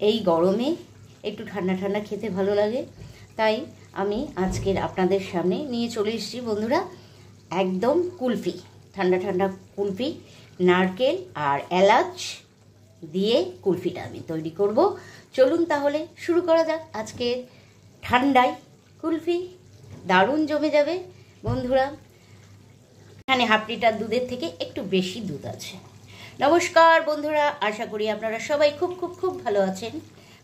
এই গরমে একটু ঠান্ডা ঠান্ডা খেতে ভালো লাগে, তাই আমি আজকের আপনাদের সামনে নিয়ে চলে এসেছি বন্ধুরা একদম কুলফি, ঠান্ডা ঠান্ডা কুলফি। নারকেল আর এলাচ দিয়ে কুলফিটা আমি তৈরি করব। চলুন তাহলে শুরু করা যাক। আজকে ঠান্ডায় কুলফি দারুণ জমে যাবে বন্ধুরা। এখানে হাফ লিটার দুধের থেকে একটু বেশি দুধ আছে। নমস্কার বন্ধুরা, আশা করি আপনারা সবাই খুব খুব খুব ভালো আছেন।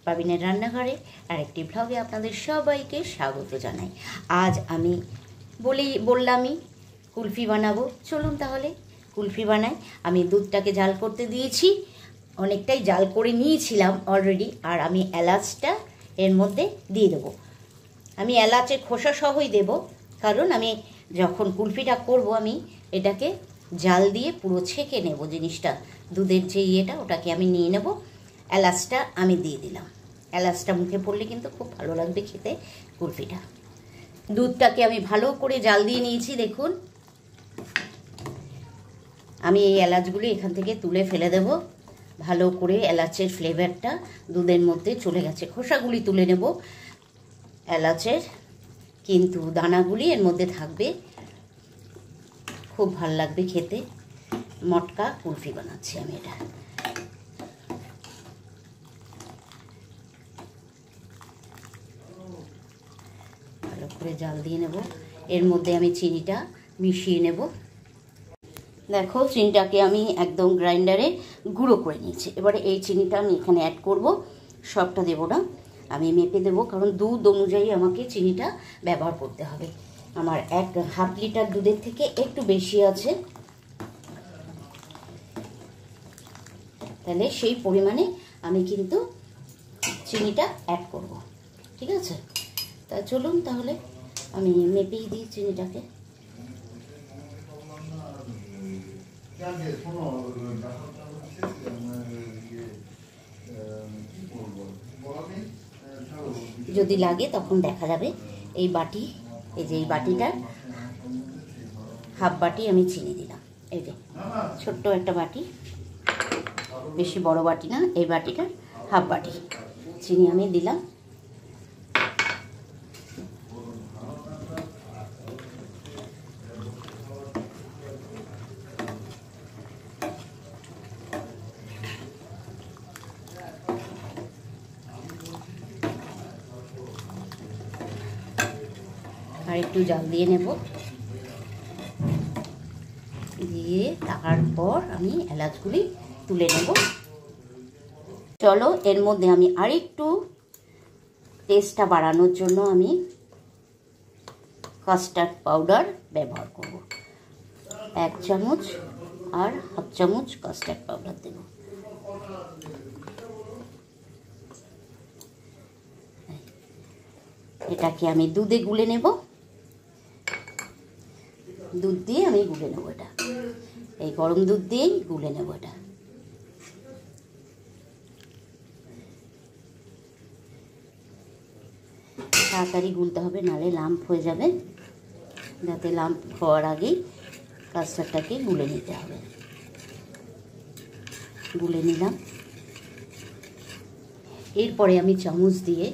পাবিনের রান্নাঘরে আরেকটি ভ্লগে আপনাদের সবাইকে স্বাগত জানাই। আজ আমি বললামই কুলফি বানাবো। চলুন তাহলে কুলফি বানাই। আমি দুধটাকে জাল করতে দিয়েছি, অনেকটাই জাল করে নিয়েছিলাম অলরেডি। আর আমি এলাচটা এর মধ্যে দিয়ে দেবো। আমি এলাচের খোসা সহই দেব, কারণ আমি যখন কুলফিটা করব আমি এটাকে জাল দিয়ে পুরো ছেঁকে নেব। জিনিসটা দুধের যে ইয়েটা ওটাকে আমি নিয়ে নেব। এলাচটা আমি দিয়ে দিলাম। এলাচটা মুখে পড়লে কিন্তু খুব ভালো লাগবে খেতে কুলফিটা। দুধটাকে আমি ভালো করে জাল দিয়ে নিয়েছি। দেখুন আমি এই এলাচগুলি এখান থেকে তুলে ফেলে দেব। ভালো করে এলাচের ফ্লেভারটা দুধের মধ্যে চলে গেছে। খোসাগুলি তুলে নেব এলাচের, কিন্তু দানাগুলি এর মধ্যে থাকবে। খুব ভাল লাগবে খেতে। মটকা কুলফি বানাচ্ছি আমি এটা। ভালো করে জাল দিয়ে নেব। এর মধ্যে আমি চিনিটা মিশিয়ে নেব। দেখো চিনিটাকে আমি একদম গ্রাইন্ডারে গুঁড়ো করে নিয়েছি। এবারে এই চিনিটা আমি এখানে অ্যাড করব। সবটা দেব না, আমি মেপে দেবো, কারণ দুধ অনুযায়ী আমাকে চিনিটা ব্যবহার করতে হবে। আমার হাফ লিটার দুধের থেকে একটু বেশি আছে, তাহলে সেই পরিমাণে আমি কিন্তু চিনিটা অ্যাড করব। ঠিক আছে, তা চলুন তাহলে আমি মেপেই দিই চিনিটাকে। যদি লাগে তখন দেখা যাবে। এই বাটি, এই যে এই বাটিটার হাফ বাটি আমি চিনি দিলাম। এই যে ছোট্ট একটা বাটি, বেশি বড় বাটি না, এই বাটিটার হাফ বাটি চিনি আমি দিলাম। আর একটু জাল দিয়ে নেব। দিয়ে তারপর আমি এলাচগুলি তুলে নেব। চলো এর মধ্যে আমি আরেকটু টেস্টটা বাড়ানোর জন্য আমি কাস্টার্ড পাউডার ব্যবহার করব। 1 চামচ আর হাফ চামচ কাস্টার্ড পাউডার দেব। এটাকে আমি দুধে গুলে নেব। দুধ দিয়ে আমি গুলে নেব এটা। এই গরম দুধ দিয়েই গুলে নেব এটা। তাড়াতাড়ি গুলতে হবে, নাহলে লাম্প হয়ে যাবে। যাতে লাম্প হওয়ার আগেই কাস্টার্ডটাকে গুলে নিতে হবে। গুলে নিলাম। এরপরে আমি চামচ দিয়ে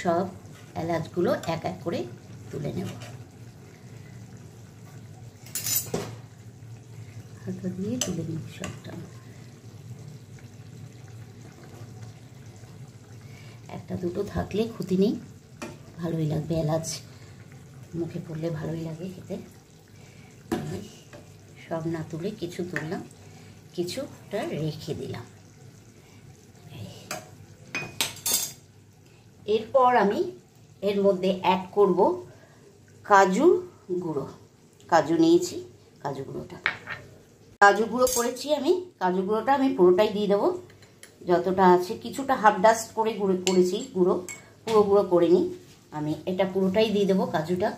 সব এলাচগুলো এক এক করে তুলে নেব। হাতা দিয়ে তুলে নিই সবটা। একটা দুটো থাকলে ক্ষতি নেই, ভালোই লাগবে। এলাচ মুখে পড়লে ভালোই লাগে খেতে। সব না তুলে কিছু তুললাম, কিছুটা রেখে দিলাম। এরপর আমি এর মধ্যে অ্যাড করব কাজু গুঁড়ো। কাজু নিয়েছি, কাজু গুঁড়োটা, কাজু গুঁড়ো করেছি আমি। কাজু গুঁড়োটা আমি পুরোটাই দিয়ে দেবো, যতটা আছে। কিছুটা হাফ ডাস্ট করে করেছি গুঁড়ো, পুরো গুঁড়ো করিনি আমি। এটা পুরোটাই দিয়ে দেবো কাজুটা,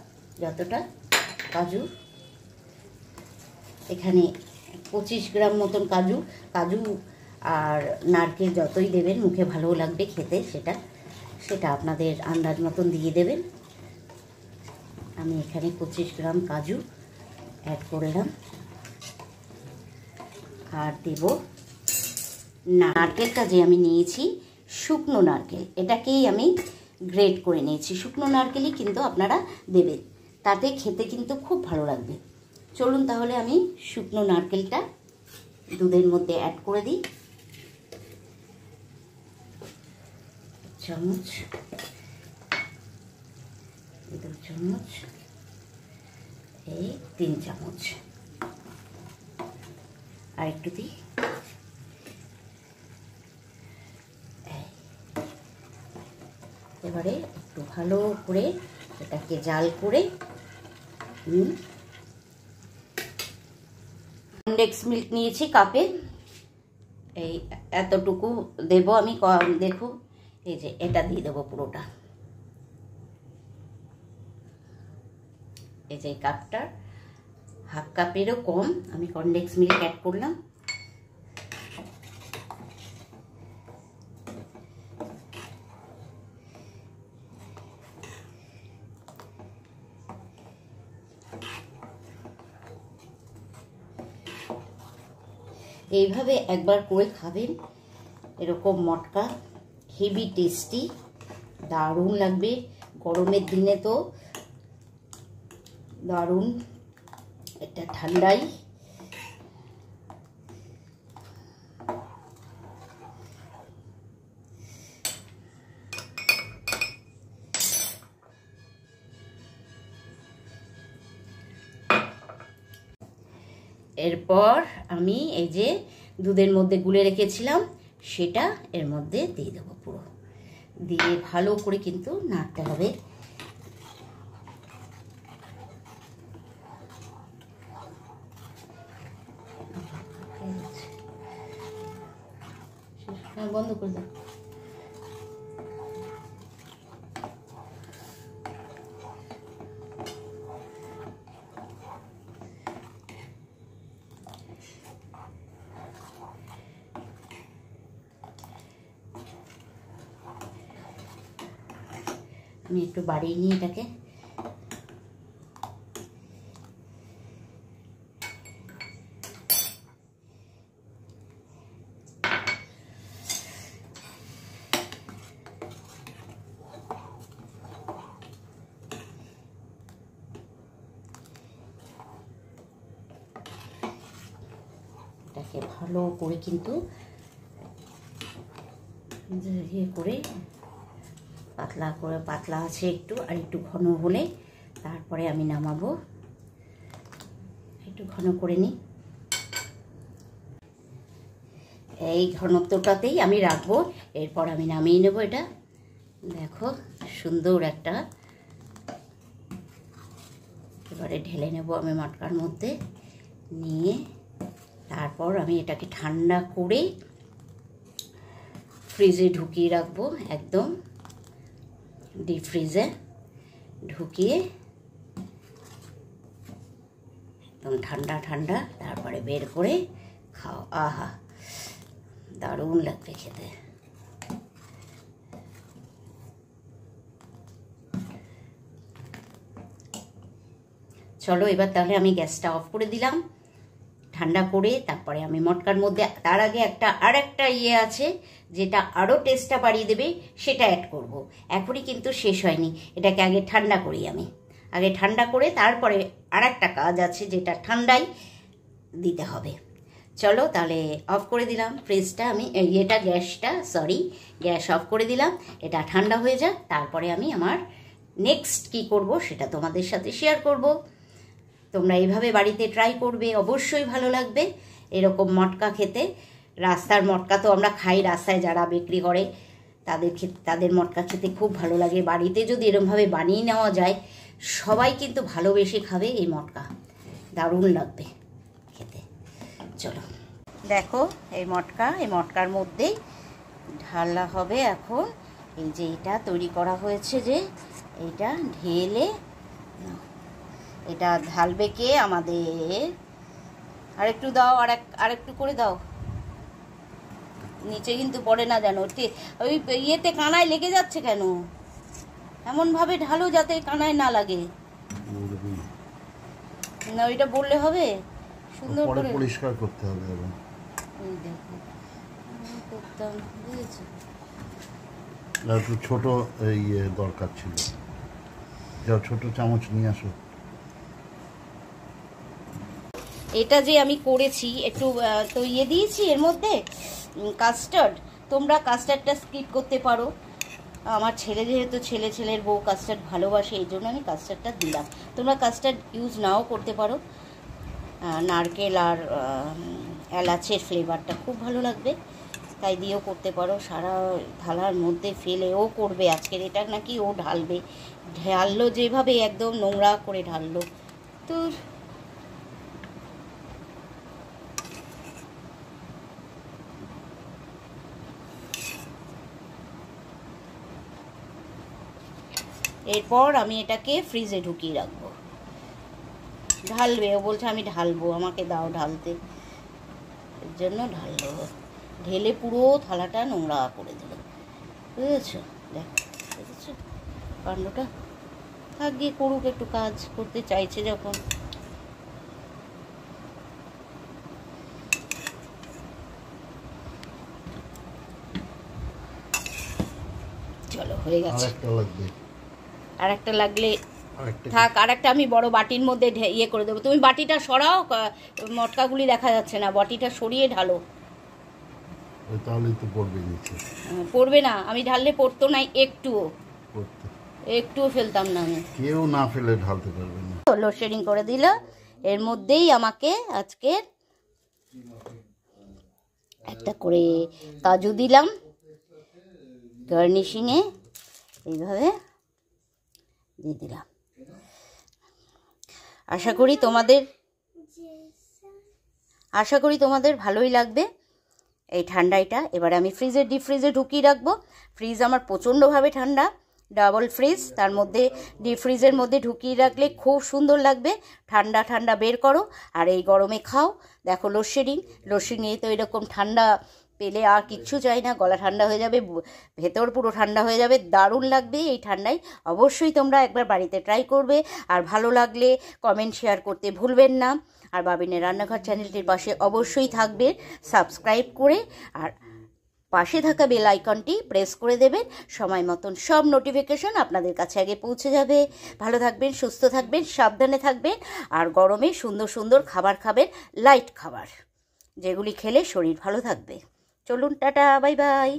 যতটা কাজু। এখানে 25 গ্রাম মতন কাজু। কাজু আর নারকেল যতই দেবেন মুখে ভালো লাগবে খেতে, সেটা আপনাদের আন্দাজ মতন দিয়ে দেবেন। আমি এখানে 25 গ্রাম কাজু অ্যাড করলাম। আর দেব নারকেলটা যে আমি নিয়েছি শুকনো নারকেল, এটাকেই আমি গ্রেট করে নিয়েছি। শুকনো নারকেলই কিন্তু আপনারা দেবেন, তাতে খেতে কিন্তু খুব ভালো লাগবে। চলুন তাহলে আমি শুকনো নারকেলটা দুধের মধ্যে অ্যাড করে দিই। চামচ, 2 চামচ, এই 3 চামচ, আর একটু দিই। এবারে একটু ভালো করে এটাকে জাল করে কনডেন্স মিল্ক নিয়েছি কাপে, এই এতটুকু দেব আমি। দেখো এই যে এটা দিয়ে দেবো পুরোটা, এই যে কাপটার হাফ কাপেরও কম আমি কনডেন্স মিল্ক অ্যাড করলাম। এইভাবে একবার করে খাবেন, এরকম মটকা হেভি টেস্টি, দারুণ লাগবে। গরমের দিনে তো দারুণ, এটা ঠান্ডাই। এরপর আমি এই যে দুধের মধ্যে গুলে রেখেছিলাম সেটা এর মধ্যে দিয়ে দেবো, পুরো দিয়ে ভালো করে কিন্তু নাড়তে হবে। বন্ধ করে দাও। আমি একটু বাড়িয়ে নিই এটাকে। এটাকে ভালো করে কিন্তু ইয়ে করে পাতলা আছে একটু, আর একটু ঘন হলে তারপরে আমি নামাবো। একটু ঘন করে নিই, এই ঘনত্বটাতেই আমি রাখবো। এরপর আমি নামিয়ে নেব। এটা দেখো সুন্দর একটা, এবারে ঢেলে নেব আমি মটকার মধ্যে নিয়ে। তারপর আমি এটাকে ঠান্ডা করে ফ্রিজে ঢুকিয়ে রাখবো, একদম ডিপ ফ্রিজে ঢুকিয়ে একদম ঠান্ডা ঠান্ডা, তারপরে বের করে খাও। আহা, দারুণ লাগবে খেতে। চলো এবার তাহলে আমি গ্যাসটা অফ করে দিলাম, ঠান্ডা করে তারপরে আমি মটকার মধ্যে, তার আগে আরেকটা ইয়ে আছে যেটা আরও টেস্টটা বাড়িয়ে দেবে, সেটা অ্যাড করব। এখনই কিন্তু শেষ হয়নি, এটাকে আগে ঠান্ডা করি আমি। আগে ঠান্ডা করে তারপরে আরেকটা কাজ আছে যেটা ঠান্ডাই দিতে হবে। চলো তাহলে অফ করে দিলাম ফ্রিজটা, আমি গ্যাস অফ করে দিলাম। এটা ঠান্ডা হয়ে যাক, তারপরে আমি আমার নেক্সট কি করব সেটা তোমাদের সাথে শেয়ার করব। তোমরা এইভাবে বাড়িতে ট্রাই করবে, অবশ্যই ভালো লাগবে এরকম মটকা খেতে। রাস্তার মটকা তো আমরা খাই, রাস্তায় যারা বিক্রি করে তাদের মটকা খেতে খুব ভালো লাগে। বাড়িতে যদি এরকমভাবে বানিয়ে নেওয়া যায়, সবাই কিন্তু ভালোবেসে খাবে এই মটকা, দারুণ লাগবে খেতে। চলো দেখো এই মটকার মধ্যে ঢালা হবে এখন। এই যে এটা তৈরি করা হয়েছে, যে এইটা ঢেলে এটা ঢালবে কে আমাদের। আরেকটু দাও, আরেকটু করে দাও, নিচে কিন্তু পড়ে না যেন। ওই ইয়েতে কানায় লেগে যাচ্ছে কেন? এমনভাবে ঢালো যাতে কানায় না লাগে। না ওইটা বললে হবে, সুন্দর করে পরিষ্কার করতে হবে। এই দেখো করতাম, বুঝেছো? একটু ছোট ইয়ে দরকার ছিল, যাও ছোট চামচ নিয়ে আসো। এটা যে আমি করেছি একটু তো ইয়ে দিয়েছি এর মধ্যে কাস্টার্ড, তোমরা কাস্টার্ডটা স্কিপ করতে পারো। আমার ছেলে যেহেতু ছেলের বউ কাস্টার্ড ভালোবাসে, এই জন্য আমি কাস্টার্ডটা দিলাম। তোমরা কাস্টার্ড ইউজ নাও করতে পারো, নারকেল আর এলাচের ফ্লেভারটা খুব ভালো লাগবে, তাই দিয়েও করতে পারো। সারা থালার মধ্যে ফেলে ও করবে আজকের, এটা নাকি ও ঢালবে, ঢাললো যেভাবে একদম নোংরা করে ঢাললো। তো এরপর আমি এটাকে ফ্রিজে ঢুকিয়ে রাখবো। ঢালবে, ও বলছে আমি ঢালবো, আমাকে দাও ঢালতে, এর জন্য ঢাললো। ঢেলে পুরো থালাটা নোংরা করে দিল, বুঝেছো? দেখেছো কাণ্ডটা? থাক গিয়ে করুক, একটু কাজ করতে চাইছে যখন। চলো হয়ে গেছে। আর একটা লাগলে থাক, আর একটা আমি বড় বাটির মধ্যে ইয়ে করে দেবো। তুমি বাটিটা সরাও, মটকাগুলি দেখা যাচ্ছে না, বাটিটা সরিয়ে ঢালো। তাহলেই তো পড়বে নিচে। পড়বে না, আমি ঢাললে পড়তো না একটুও ফেলতাম না আমি। কেউ না ফেলে ঢালতে পারবে না। লোডশেডিং করে দিল। এর মধ্যেই আমাকে আজকে একটা করে কাজু দিলাম গার্নিশিংয়ে, এইভাবে দিয়ে দিলাম। আশা করি তোমাদের ভালোই লাগবে এই ঠান্ডাটা। এবার আমি ডিপ ফ্রিজে ঢুকিয়ে রাখবো। ফ্রিজ আমার প্রচণ্ডভাবে ঠান্ডা, ডাবল ফ্রিজ, তার মধ্যে ডিপ ফ্রিজের মধ্যে ঢুকিয়ে রাখলে খুব সুন্দর লাগবে। ঠান্ডা ঠান্ডা বের করো আর এই গরমে খাও। দেখো লোডশেডিংয়ে তো এরকম ঠান্ডা পেলে আর কিচ্ছু চাই না, গলা ঠান্ডা হয়ে যাবে, ভেতর পুরো ঠান্ডা হয়ে যাবে, দারুণ লাগবে এই ঠান্ডায়। অবশ্যই তোমরা একবার বাড়িতে ট্রাই করবে, আর ভালো লাগলে কমেন্ট শেয়ার করতে ভুলবেন না। আর বাবিনের রান্নাঘর চ্যানেলটির পাশে অবশ্যই থাকবে সাবস্ক্রাইব করে, আর পাশে থাকা বেল আইকনটি প্রেস করে দেবেন। সময় মতন সব নোটিফিকেশন আপনাদের কাছে আগে পৌঁছে যাবে। ভালো থাকবেন, সুস্থ থাকবেন, সাবধানে থাকবেন, আর গরমে সুন্দর সুন্দর খাবার খাবেন, লাইট খাবার, যেগুলি খেলে শরীর ভালো থাকবে। চলুন, টাটা, বাই বাই।